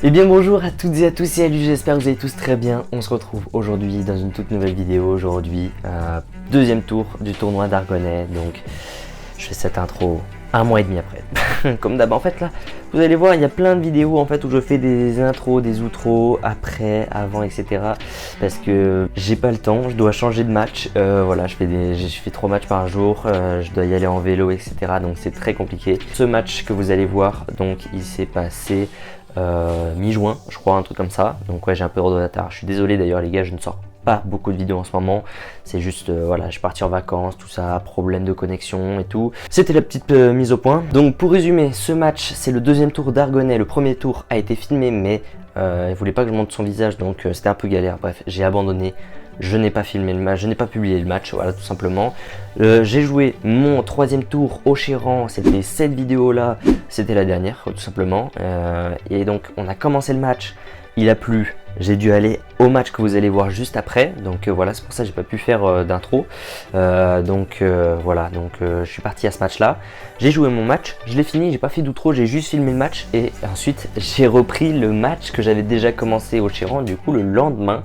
Eh bien bonjour à toutes et à tous, c'est Ali, j'espère que vous allez tous très bien. On se retrouve aujourd'hui dans une toute nouvelle vidéo. Aujourd'hui, deuxième tour du tournoi d'Argonnet. Donc je fais cette intro un mois et demi après. Comme d'hab, en fait là, vous allez voir, il y a plein de vidéos en fait où je fais des intros, des outros, après, avant, etc. Parce que j'ai pas le temps, je dois changer de match. Voilà, je fais 3 matchs par jour, je dois y aller en vélo, etc. Donc c'est très compliqué. Ce match que vous allez voir, donc il s'est passé mi-juin, je crois, un truc comme ça. Donc ouais, j'ai un peu de retard. Je suis désolé d'ailleurs les gars, je ne sors pas beaucoup de vidéos en ce moment. C'est juste, voilà, je suis parti en vacances, tout ça, problème de connexion et tout. C'était la petite mise au point. Donc pour résumer, ce match, c'est le deuxième tour d'Argonnet. Le premier tour a été filmé, mais il voulait pas que je montre son visage, donc c'était un peu galère. Bref, j'ai abandonné. Je n'ai pas filmé le match, je n'ai pas publié le match, voilà tout simplement. J'ai joué mon troisième tour au Chéran, c'était cette vidéo là, c'était la dernière tout simplement. Et donc on a commencé le match, il a plu, j'ai dû aller au match que vous allez voir juste après. Donc voilà, c'est pour ça que j'ai pas pu faire d'intro. Voilà, donc je suis parti à ce match là. J'ai joué mon match, je l'ai fini, j'ai pas fait d'outro, j'ai juste filmé le match. Et ensuite j'ai repris le match que j'avais déjà commencé au Chéran, du coup le lendemain.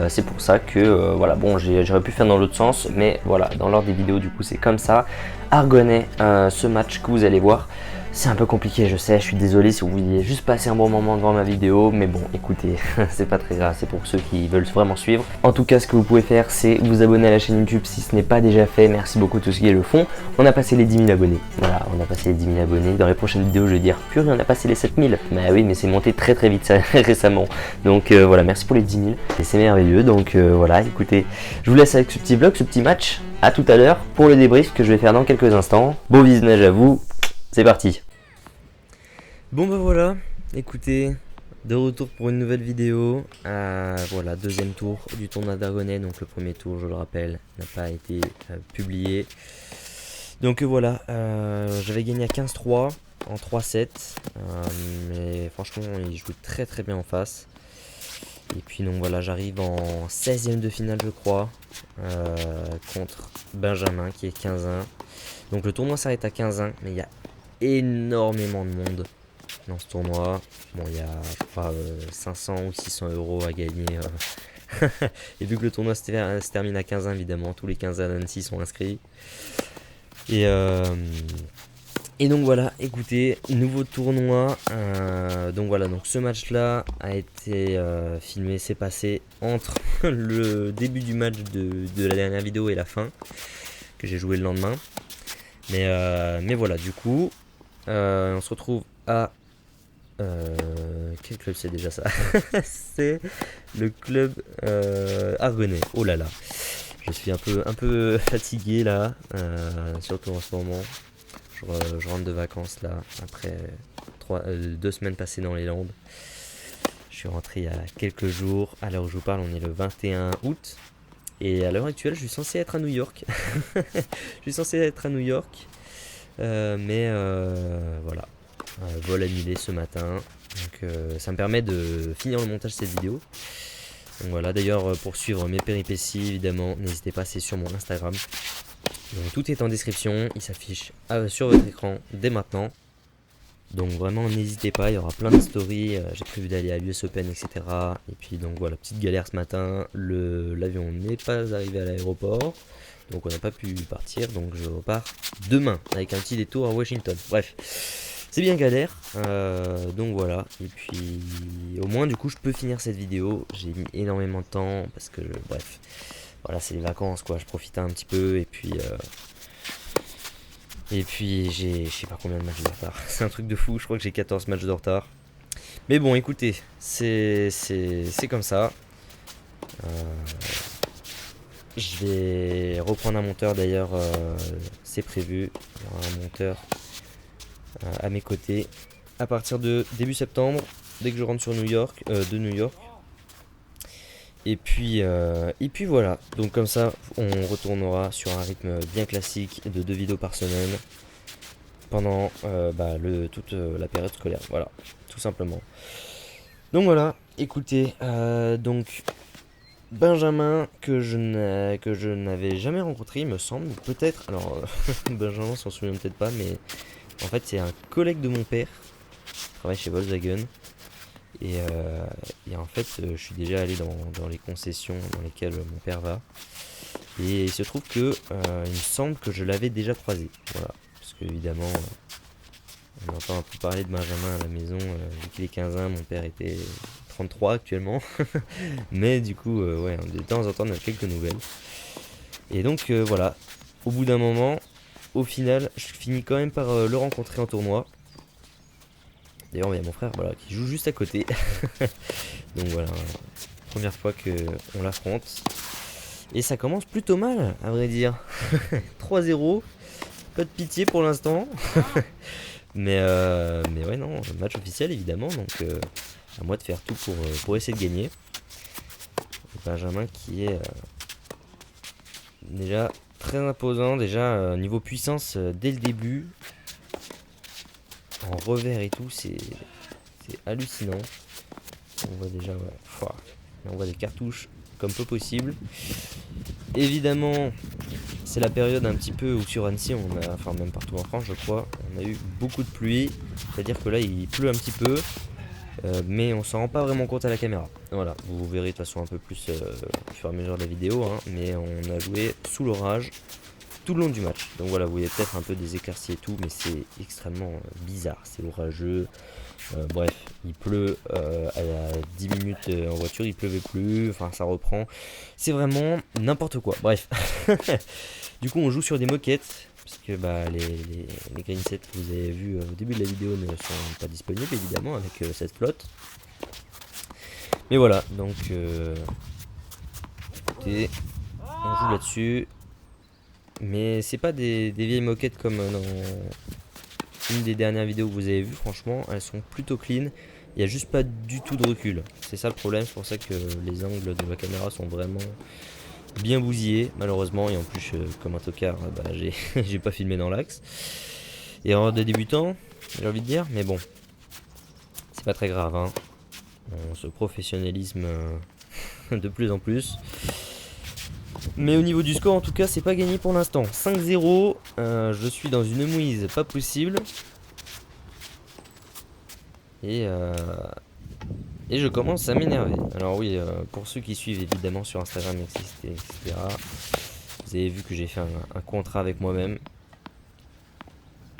C'est pour ça que voilà, bon, j'aurais pu faire dans l'autre sens, mais voilà, dans l'ordre des vidéos du coup c'est comme ça. Argonnet, ce match que vous allez voir, c'est un peu compliqué, je sais, je suis désolé si vous vouliez juste passer un bon moment devant ma vidéo, mais bon, écoutez, c'est pas très grave, c'est pour ceux qui veulent vraiment suivre. En tout cas, ce que vous pouvez faire, c'est vous abonner à la chaîne YouTube si ce n'est pas déjà fait. Merci beaucoup à tous ceux qui le font. On a passé les 10 000 abonnés. Voilà, on a passé les 10 000 abonnés. Dans les prochaines vidéos, je vais dire, purée, on a passé les 7 000. Bah oui, mais c'est monté très très vite ça, récemment. Donc voilà, merci pour les 10 000. Et c'est merveilleux, donc voilà, écoutez, je vous laisse avec ce petit vlog, ce petit match. À tout à l'heure pour le débrief que je vais faire dans quelques instants. Beau visionnage à vous, c'est parti. Bon bah voilà, écoutez, de retour pour une nouvelle vidéo. Voilà, deuxième tour du tournoi d'Argonnet. Donc le premier tour, je le rappelle, n'a pas été publié. Donc voilà, j'avais gagné à 15-3 en 3-7. Mais franchement, il joue très très bien en face. Et puis donc voilà, j'arrive en 16e de finale je crois, contre Benjamin qui est 15-1. Donc le tournoi s'arrête à 15-1, mais il y a énormément de monde dans ce tournoi. Bon, il y a je crois 500 ou 600 euros à gagner. Et vu que le tournoi se termine à 15-1, évidemment, tous les 15 à Nancy sont inscrits. Et donc voilà, écoutez, nouveau tournoi. Donc voilà, donc ce match là a été filmé, c'est passé entre le début du match de la dernière vidéo et la fin, que j'ai joué le lendemain. Mais voilà, du coup, on se retrouve à... quel club c'est déjà ça? C'est le club Argonnet. Oh là là, je suis un peu fatigué là, surtout en ce moment. Je rentre de vacances là, après 2 semaines passées dans les Landes. Je suis rentré il y a quelques jours. À l'heure où je vous parle, on est le 21 août. Et à l'heure actuelle, je suis censé être à New York. Mais voilà, vol annulé ce matin. Donc ça me permet de finir le montage de cette vidéo. Donc voilà, d'ailleurs pour suivre mes péripéties, évidemment, n'hésitez pas, c'est sur mon Instagram. Donc tout est en description, il s'affiche sur votre écran dès maintenant. Donc vraiment n'hésitez pas, il y aura plein de stories, j'ai prévu d'aller à l'US Open, etc. Et puis donc voilà, petite galère ce matin, l'avion n'est pas arrivé à l'aéroport. Donc on n'a pas pu partir, donc je repars demain avec un petit détour à Washington. Bref, c'est bien galère, donc voilà. Et puis au moins du coup je peux finir cette vidéo, j'ai mis énormément de temps parce que bref, voilà, c'est les vacances quoi, je profite un petit peu et puis j'ai je sais pas combien de matchs de retard. C'est un truc de fou, je crois que j'ai 14 matchs de retard. Mais bon écoutez, c'est comme ça. Je vais reprendre un monteur d'ailleurs, c'est prévu. Il y aura un monteur à mes côtés à partir de début septembre, dès que je rentre sur New York, de New York. Et puis voilà, donc comme ça on retournera sur un rythme bien classique de 2 vidéos par semaine pendant toute la période scolaire, voilà, tout simplement. Donc voilà, écoutez, donc Benjamin que je n'avais jamais rencontré, il me semble, peut-être, alors Benjamin s'en souvient peut-être pas, mais en fait c'est un collègue de mon père, qui travaille chez Volkswagen. Et en fait, je suis déjà allé dans les concessions dans lesquelles mon père va. Et il se trouve que il me semble que je l'avais déjà croisé. Voilà. Parce que évidemment, on entend un peu parler de Benjamin à la maison. Vu qu'il est 15 ans, mon père était 33 actuellement. Mais du coup, ouais, de temps en temps, on a quelques nouvelles. Et donc voilà, au bout d'un moment, au final, je finis quand même par le rencontrer en tournoi. D'ailleurs, il y a mon frère voilà, qui joue juste à côté. Donc voilà, première fois qu'on l'affronte. Et ça commence plutôt mal, à vrai dire. 3-0, pas de pitié pour l'instant. Mais ouais, non, match officiel évidemment. Donc à moi de faire tout pour essayer de gagner. Benjamin qui est déjà très imposant. Déjà, niveau puissance, dès le début. En revers et tout, c'est hallucinant. On voit déjà, ouais, on voit des cartouches comme peu possible. Évidemment, c'est la période un petit peu où sur Annecy, enfin même partout en France je crois, on a eu beaucoup de pluie. C'est-à-dire que là il pleut un petit peu, mais on s'en rend pas vraiment compte à la caméra. Voilà, vous verrez de toute façon un peu plus au fur et à mesure de la vidéo, hein, mais on a joué sous l'orage tout le long du match. Donc voilà, vous voyez peut-être un peu des éclaircies et tout, mais c'est extrêmement bizarre, c'est orageux. Bref, il pleut à 10 minutes en voiture, il pleuvait plus, enfin ça reprend. C'est vraiment n'importe quoi. Bref. Du coup, on joue sur des moquettes, puisque bah, les green sets que vous avez vus au début de la vidéo ne sont pas disponibles évidemment avec cette flotte. Mais voilà, donc écoutez, on joue là-dessus. Mais c'est pas des vieilles moquettes comme dans une des dernières vidéos que vous avez vues, franchement, elles sont plutôt clean. Il n'y a juste pas du tout de recul. C'est ça le problème, c'est pour ça que les angles de la caméra sont vraiment bien bousillés, malheureusement. Et en plus, comme un tocard, bah, j'ai pas filmé dans l'axe. Et erreur de débutant, j'ai envie de dire, mais bon, c'est pas très grave, hein. On se professionnalisme de plus en plus. Mais au niveau du score, en tout cas, c'est pas gagné pour l'instant. 5-0, je suis dans une mouise pas possible. Et je commence à m'énerver. Alors oui, pour ceux qui suivent évidemment sur Instagram, etc. Vous avez vu que j'ai fait un contrat avec moi-même.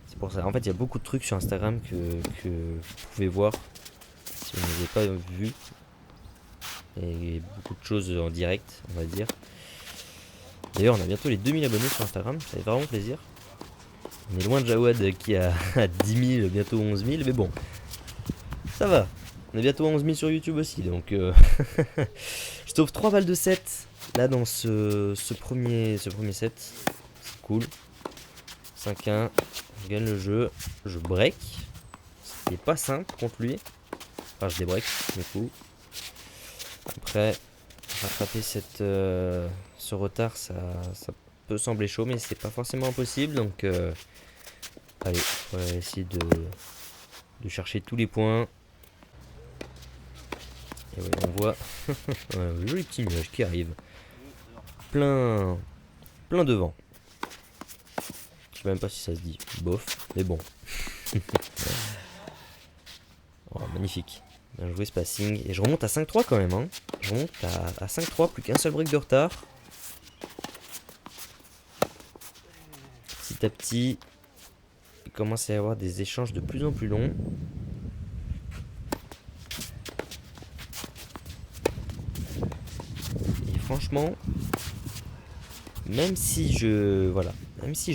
C'est pour ça. En fait, il y a beaucoup de trucs sur Instagram que vous pouvez voir si vous n'avez pas vu. Et beaucoup de choses en direct, on va dire. D'ailleurs, on a bientôt les 2000 abonnés sur Instagram, ça fait vraiment plaisir. On est loin de Jawad qui a 10 000, bientôt 11 000, mais bon, ça va. On est bientôt à 11 000 sur YouTube aussi, donc je sauve 3 balles de 7 là dans ce premier set. C'est cool. 5-1, je gagne le jeu, je break. Ce qui est pas simple contre lui. Enfin, je débreak, du coup. Après, rattraper ce retard, ça peut sembler chaud, mais c'est pas forcément impossible. Donc, allez, on va essayer de chercher tous les points. Et ouais, on voit un joli petit nuage qui arrive. Plein de vent. Je sais même pas si ça se dit. Bof, mais bon. Oh, magnifique. Bien joué ce passing. Et je remonte à 5-3 quand même. Hein. Je remonte à 5-3, plus qu'un seul break de retard. Petit à petit, il commence à y avoir des échanges de plus en plus longs. Et franchement, même si je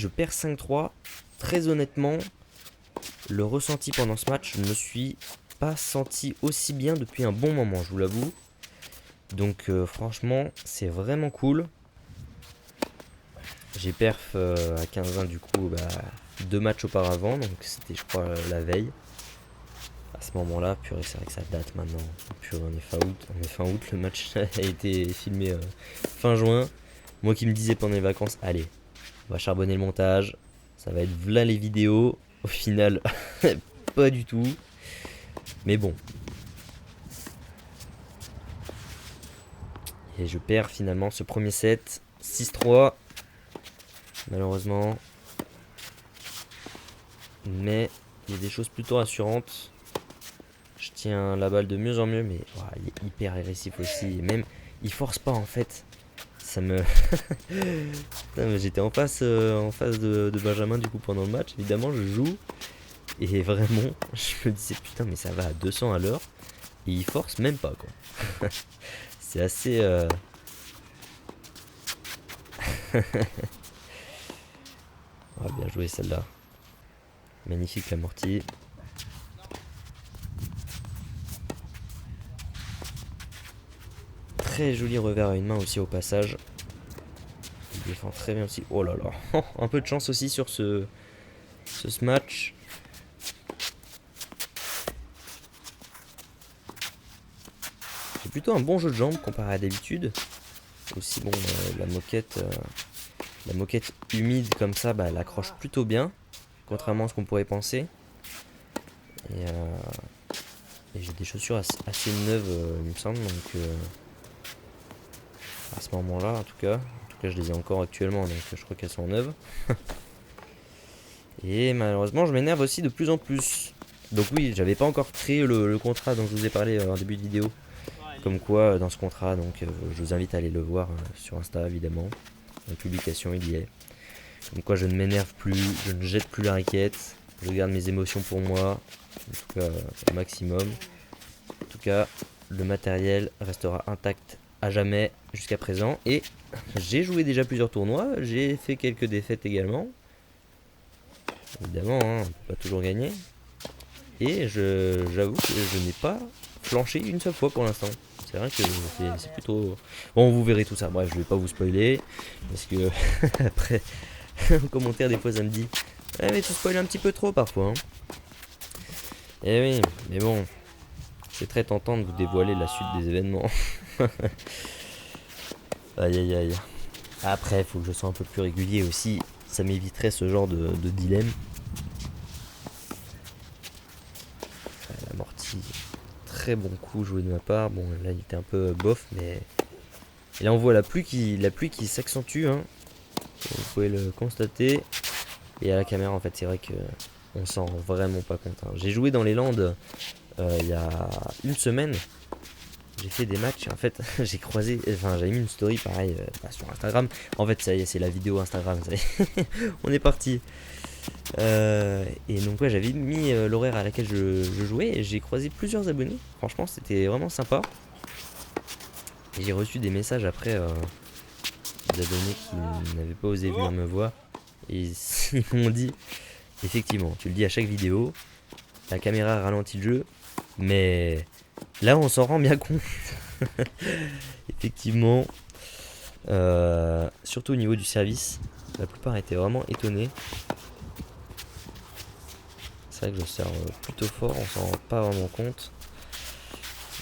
perds 5-3, très honnêtement, le ressenti pendant ce match, je ne me suis pas senti aussi bien depuis un bon moment, je vous l'avoue. Donc franchement, c'est vraiment cool. J'ai perf à 15-20 du coup 2 matchs auparavant, donc c'était je crois la veille. À ce moment-là, purée, c'est vrai que ça date maintenant. Purée, on est fin août, le match a été filmé fin juin. Moi qui me disais pendant les vacances, allez, on va charbonner le montage, ça va être v'là les vidéos. Au final, pas du tout. Mais bon. Et je perds finalement ce premier set, 6-3. Malheureusement. Mais il y a des choses plutôt rassurantes. Je tiens la balle de mieux en mieux, mais ouah, il est hyper agressif aussi. Et même, il force pas en fait. Ça me... J'étais en face de Benjamin du coup pendant le match. Évidemment, je joue. Et vraiment, je me disais putain, mais ça va à 200 à l'heure. Et il force même pas quoi. C'est assez... Ah, bien joué celle-là. Magnifique l'amorti. Très joli revers à une main aussi au passage. Il défend très bien aussi. Oh là là. Un peu de chance aussi sur ce match. C'est plutôt un bon jeu de jambes comparé à d'habitude. Aussi bon, la moquette humide comme ça, bah, elle accroche plutôt bien. Contrairement à ce qu'on pourrait penser. Et j'ai des chaussures assez neuves, il me semble. Donc à ce moment-là, en tout cas, je les ai encore actuellement. Donc je crois qu'elles sont neuves. Et malheureusement, je m'énerve aussi de plus en plus. Donc oui, j'avais pas encore créé le contrat dont je vous ai parlé en début de vidéo. Comme quoi, dans ce contrat, donc je vous invite à aller le voir sur Insta évidemment. En publication, il y est. Comme quoi, je ne m'énerve plus, je ne jette plus la raquette. Je garde mes émotions pour moi, en tout cas au maximum. En tout cas, le matériel restera intact à jamais jusqu'à présent. Et j'ai joué déjà plusieurs tournois, j'ai fait quelques défaites également. Évidemment, hein, on ne peut pas toujours gagner. Et j'avoue que je n'ai pas flanché une seule fois pour l'instant. C'est vrai que c'est plutôt... Bon, vous verrez tout ça. Bref, je vais pas vous spoiler. Parce que après, en commentaire, des fois, ça me dit eh, mais tu spoil un petit peu trop parfois. Hein. Eh oui, mais bon, c'est très tentant de vous dévoiler la suite des événements. Aïe aïe aïe. Après, il faut que je sois un peu plus régulier aussi. Ça m'éviterait ce genre de dilemme. L'amorti, très bon coup joué de ma part. Bon, là, il était un peu bof, mais... Et là, on voit la pluie qui s'accentue. Hein. Vous pouvez le constater. Et à la caméra, en fait, c'est vrai que on s'en rend vraiment pas compte. Hein. J'ai joué dans les Landes il y a une semaine. J'ai fait des matchs. En fait, j'avais mis une story pareil sur Instagram. En fait, ça y est, c'est la vidéo Instagram. Ça y est. On est parti. Et donc, ouais, j'avais mis l'horaire à laquelle je jouais. Et j'ai croisé plusieurs abonnés. Franchement, c'était vraiment sympa. Et j'ai reçu des messages après d'abonnés qui n'avaient pas osé venir me voir. Et ils m'ont dit, effectivement, tu le dis à chaque vidéo, la caméra ralentit le jeu, mais là on s'en rend bien compte. Effectivement, surtout au niveau du service, la plupart étaient vraiment étonnés. C'est vrai que je sers plutôt fort, on s'en rend pas vraiment compte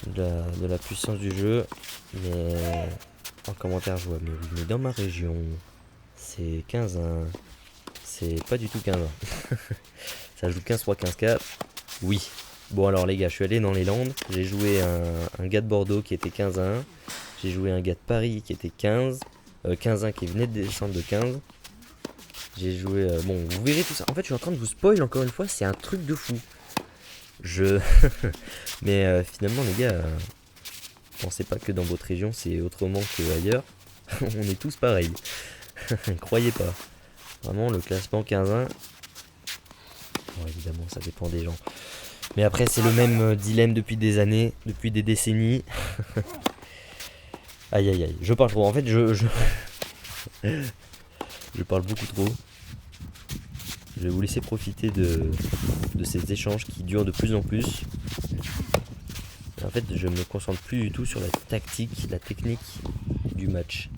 de la puissance du jeu, mais en commentaire je vois, mais dans ma région, c'est 15-1. C'est pas du tout 15-1. Ça joue 15-3, 15-4. Oui. Bon alors les gars, je suis allé dans les Landes. J'ai joué un gars de Bordeaux qui était 15-1. J'ai joué un gars de Paris qui était 15-1 qui venait de descendre de 15. J'ai joué... bon, vous verrez tout ça. En fait, je suis en train de vous spoil encore une fois. C'est un truc de fou. Mais finalement les gars, pensez pas que dans votre région c'est autrement qu'ailleurs. On est tous pareils. Croyez pas. Vraiment, le classement 15-1. Bon, évidemment, ça dépend des gens. Mais après, c'est le même dilemme depuis des années, depuis des décennies. Aïe, aïe, aïe. Je parle trop. En fait, je parle beaucoup trop. Je vais vous laisser profiter de ces échanges qui durent de plus en plus. Et en fait, je me concentre plus du tout sur la tactique, la technique du match.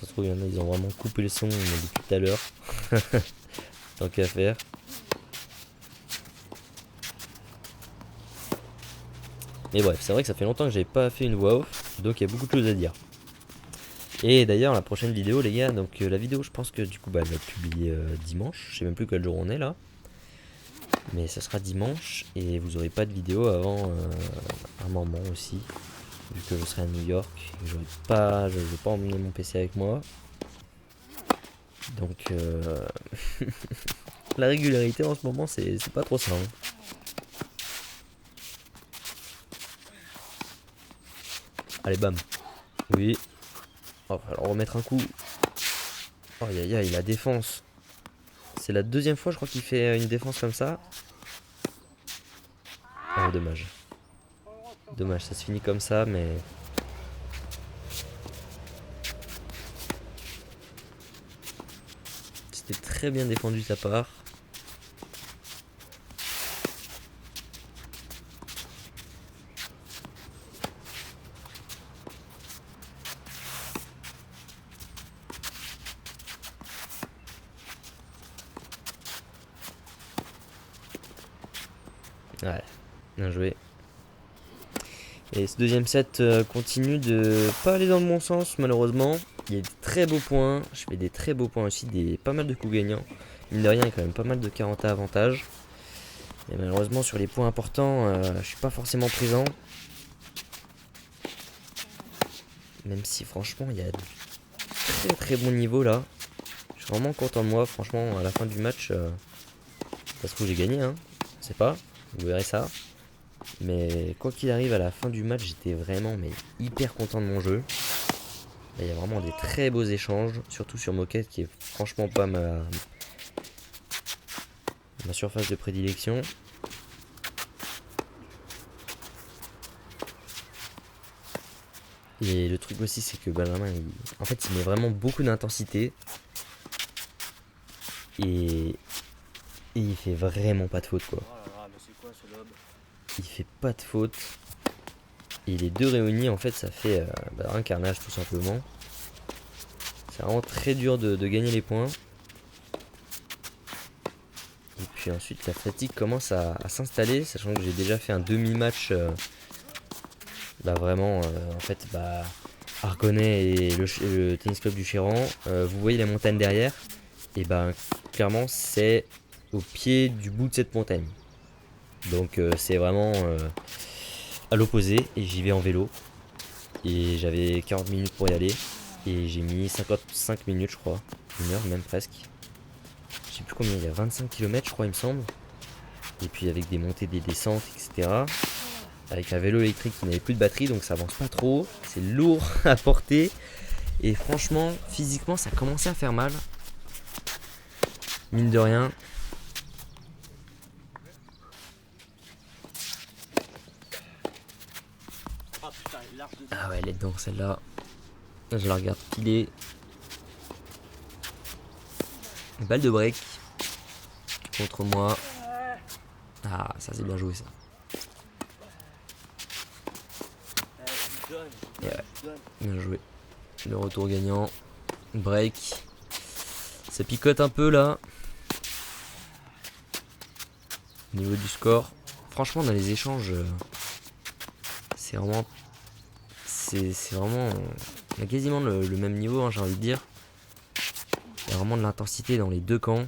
Ça se trouve, il y en a, ils ont vraiment coupé le son depuis tout à l'heure. Tant qu'à faire. Mais bref, c'est vrai que ça fait longtemps que j'avais pas fait une voix off, donc il y a beaucoup de choses à dire. Et d'ailleurs, la prochaine vidéo, les gars, donc la vidéo, je pense que du coup, elle va être publiée dimanche. Je sais même plus quel jour on est là. Mais ça sera dimanche et vous aurez pas de vidéo avant un moment aussi. Vu que je serai à New York, je vais pas emmener mon PC avec moi. Donc la régularité en ce moment c'est pas trop ça. Hein. Allez, bam. Oui. Oh, va leur remettre un coup. Oh, aïe aïe aïe, la défense. C'est la deuxième fois, je crois, qu'il fait une défense comme ça. Oh, dommage. Dommage, ça se finit comme ça, mais... C'était très bien défendu de sa part. Ouais, bien joué. Et ce deuxième set continue de pas aller dans le bon sens, malheureusement. Il y a des très beaux points. Je fais des très beaux points aussi, pas mal de coups gagnants. Mine de rien, il y a quand même pas mal de 40 à avantage. Et malheureusement, sur les points importants, je suis pas forcément présent. Même si, franchement, il y a très très bon niveau là. Je suis vraiment content de moi. Franchement, à la fin du match, ça se trouve, j'ai gagné. Hein. Je sais pas, vous verrez ça. Mais quoi qu'il arrive, à la fin du match, j'étais vraiment hyper content de mon jeu. Il y a vraiment des très beaux échanges, surtout sur Moquette qui est franchement pas ma surface de prédilection. Et le truc aussi, c'est que Benjamin, en fait, il met vraiment beaucoup d'intensité. Et il fait vraiment pas de faute, quoi. Il fait pas de faute. Et les deux réunis, en fait, ça fait un carnage, tout simplement. C'est vraiment très dur de gagner les points. Et puis ensuite, la fatigue commence à s'installer, sachant que j'ai déjà fait un demi-match. Vraiment, en fait, Argonnet et le tennis club du Chéran. Vous voyez la montagne derrière. Et clairement, c'est au pied du bout de cette montagne. Donc, c'est vraiment à l'opposé. Et j'y vais en vélo. Et j'avais 40 minutes pour y aller. Et j'ai mis 55 minutes, je crois. Une heure, même presque. Je sais plus combien, il y a 25 km, je crois, il me semble. Et puis avec des montées, des descentes, etc. Avec un vélo électrique qui n'avait plus de batterie, donc ça avance pas trop. C'est lourd à porter. Et franchement, physiquement, ça commençait à faire mal. Mine de rien. Ah ouais, elle est dedans celle-là. Je la regarde piler. Balle de break. Contre moi. Ah, ça c'est bien joué ça. Et ouais, bien joué. Le retour gagnant. Break. Ça picote un peu là. Au niveau du score. Franchement, dans les échanges, c'est vraiment. C'est vraiment. On a quasiment le même niveau, hein, j'ai envie de dire. Il y a vraiment de l'intensité dans les deux camps.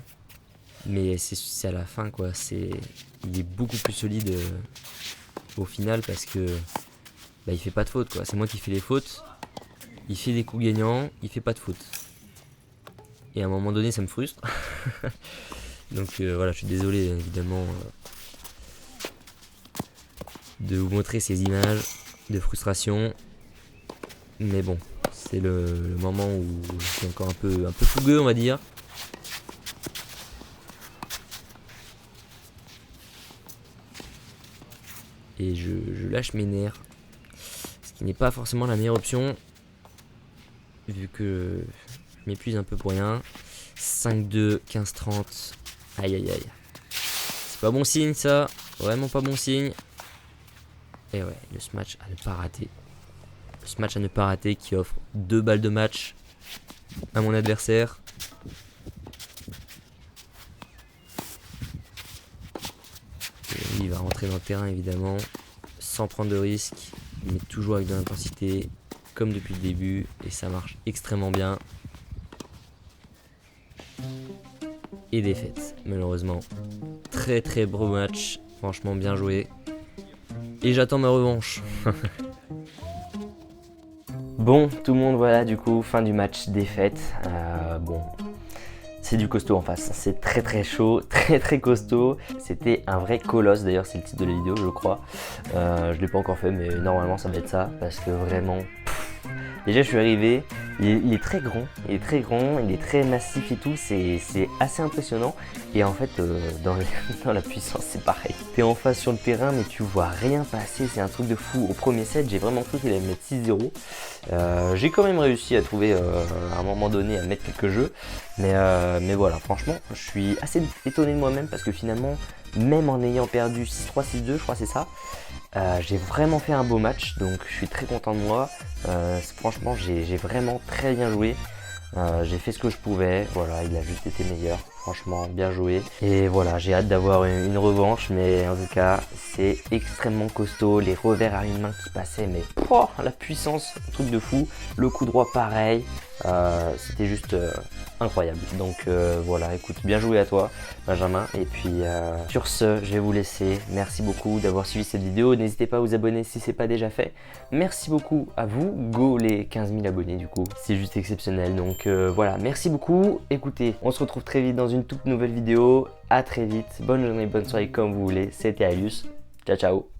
Mais c'est à la fin, quoi. Il est beaucoup plus solide au final parce que. Il fait pas de faute, quoi. C'est moi qui fais les fautes. Il fait des coups gagnants, il fait pas de faute. Et à un moment donné, ça me frustre. Donc voilà, je suis désolé, évidemment, de vous montrer ces images de frustration. Mais bon, c'est le moment où je suis encore un peu fougueux, on va dire. Et je lâche mes nerfs. Ce qui n'est pas forcément la meilleure option. Vu que je m'épuise un peu pour rien. 5-2, 15-30. Aïe aïe aïe. C'est pas bon signe ça. Vraiment pas bon signe. Et ouais, le smash à ne pas rater. Le smash à ne pas rater qui offre 2 balles de match à mon adversaire. Et lui, il va rentrer dans le terrain évidemment. Sans prendre de risques. Mais toujours avec de l'intensité. Comme depuis le début. Et ça marche extrêmement bien. Et défaite, malheureusement. Très très beau match. Franchement bien joué. Et j'attends ma revanche. Bon, tout le monde, voilà, du coup, fin du match, défaite. Bon, c'est du costaud en face. C'est très très chaud, très costaud. C'était un vrai colosse, d'ailleurs c'est le titre de la vidéo je crois. Je l'ai pas encore fait mais normalement ça va être ça parce que vraiment... Déjà je suis arrivé, il est très grand, il est très massif et tout, c'est assez impressionnant. Et en fait dans la puissance c'est pareil. T'es en face sur le terrain mais tu vois rien passer, c'est un truc de fou. Au premier set j'ai vraiment cru qu'il allait mettre 6-0. J'ai quand même réussi à trouver à un moment donné à mettre quelques jeux. Mais voilà, franchement je suis assez étonné de moi-même parce que finalement même en ayant perdu 6-3, 6-2 je crois c'est ça. J'ai vraiment fait un beau match donc je suis très content de moi. Franchement j'ai vraiment très bien joué. J'ai fait ce que je pouvais, voilà, il a juste été meilleur, franchement bien joué. Et voilà, j'ai hâte d'avoir une revanche, mais en tout cas c'est extrêmement costaud, les revers à une main qui passaient, mais la puissance, truc de fou, le coup droit pareil, c'était juste incroyable. Donc voilà, écoute, bien joué à toi Benjamin, et puis sur ce, je vais vous laisser. Merci beaucoup d'avoir suivi cette vidéo, n'hésitez pas à vous abonner si ce n'est pas déjà fait. Merci beaucoup à vous, go les 15 000 abonnés du coup, c'est juste exceptionnel. Donc voilà, merci beaucoup. Écoutez, on se retrouve très vite dans une toute nouvelle vidéo. À très vite, bonne journée, bonne soirée comme vous voulez. C'était Alius, ciao ciao.